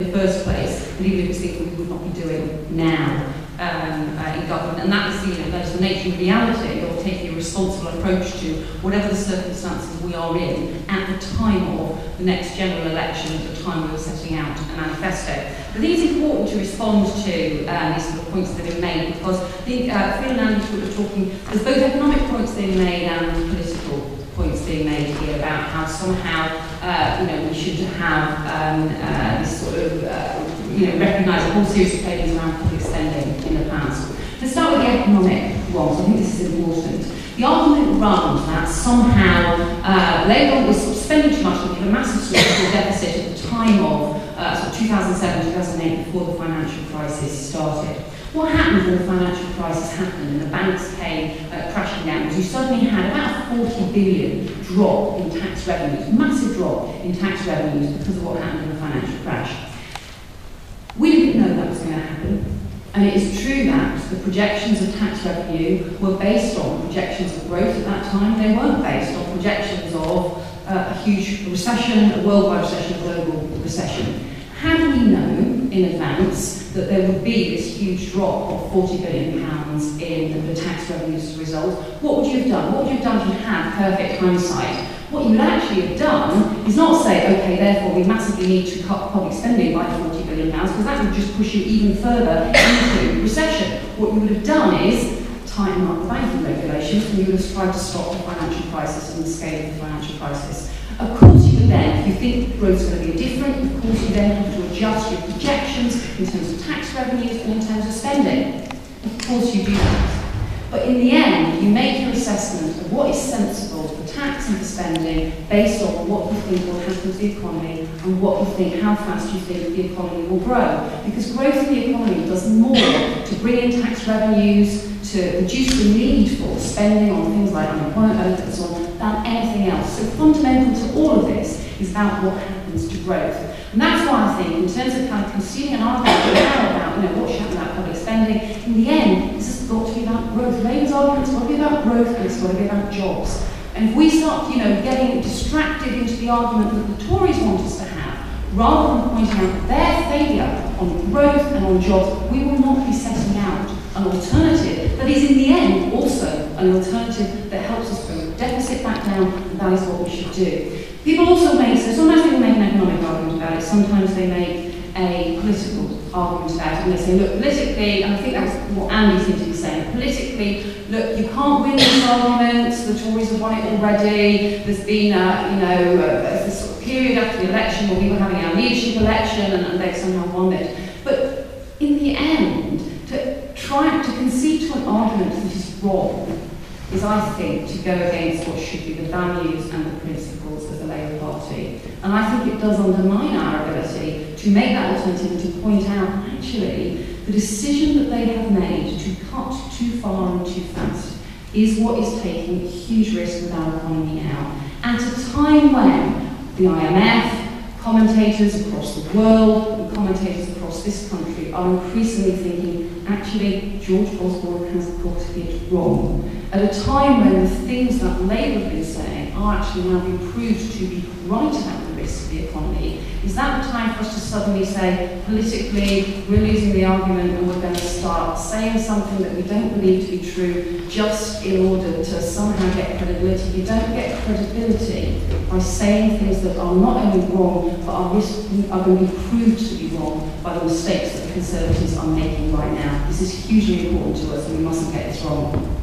in the first place, and even if it's things we would not be doing now in government. And that is, that is the nature of reality of taking a responsible approach to whatever the circumstances we are in at the time of the next general election, at the time we are setting out a manifesto. But I think it's important to respond to these sort of points that have been made, because I think Phil and Andy were talking, there's both economic points being made and political points being made here about how somehow we should have this sort of recognise a whole series of failures around public spending in the past. Let's start with the economic ones. I think this is important. The argument runs that somehow Labour government was sort of spending too much and had a massive structural deficit at the time of sort of 2007, 2008, before the financial crisis started. What happened when the financial crisis happened and the banks came crashing down was you suddenly had about a 40 billion drop in tax revenues, massive drop in tax revenues because of what happened in the financial crash. We didn't know that was going to happen. And it is true that the projections of tax revenue were based on projections of growth at that time. They weren't based on projections of a huge recession, a worldwide recession, a global recession. Had we known in advance that there would be this huge drop of £40 billion in the tax revenues as a result, what would you have done? What would you have done if you had perfect hindsight? What you would actually have done is not say, okay, therefore we massively need to cut public spending by £40 billion, because that would just push you even further into recession. What you would have done is tighten up the banking regulations, and you would have tried to stop the financial crisis and the scale of the financial crisis. Of course you would then, if you think growth is going to be different, of course you then have to adjust your projections in terms of tax revenues and in terms of spending. Of course you do that. But in the end, you make your assessment of what is sensible for tax and for spending based on what you think will happen to the economy and what you think, how fast you think the economy will grow. Because growth in the economy does more to bring in tax revenues, to reduce the need for spending on things like unemployment benefits and so on, than anything else. So fundamental to all of this is about what happens to growth. And that's why I think, in terms of kind of conceding an argument about what should happen about public spending, in the end, this has got to be about growth. Labour's argument has got to be about growth, and it's got to be about jobs. And if we start, getting distracted into the argument that the Tories want us to have, rather than pointing out their failure on growth and on jobs, we will not be setting out an alternative that is in the end also an alternative that helps us bring the deficit back down, and that is what we should do. People also make, so sometimes people make an economic argument about it, sometimes they make a political argument about it, and they say, look, politically, and I think that's what Andy seemed to be saying, politically, look, you can't win these arguments, the Tories have won it already, there's been a sort of period after the election where we were having our leadership election and they've somehow won it. But in the end, to try to concede to an argument that is wrong is, I think, to go against what should be the values and the principles of the Labour Party. And I think it does undermine our ability to make that alternative and to point out, actually, the decision that they have made to cut too far and too fast is what is taking a huge risk with our economy now. At a time when the IMF, commentators across the world, and commentators across this country are increasingly thinking, actually, George Osborne has got it wrong. At a time when the things that Labour have been saying are actually now being proved to be right about the risks of the economy, is that the time for us to suddenly say, politically, we're losing the argument and we're going to start saying something that we don't believe to be true just in order to somehow get credibility? You don't get credibility by saying things that are not only wrong, but are going to be proved to be wrong by the mistakes that the Conservatives are making right now. This is hugely important to us, and we mustn't get this wrong.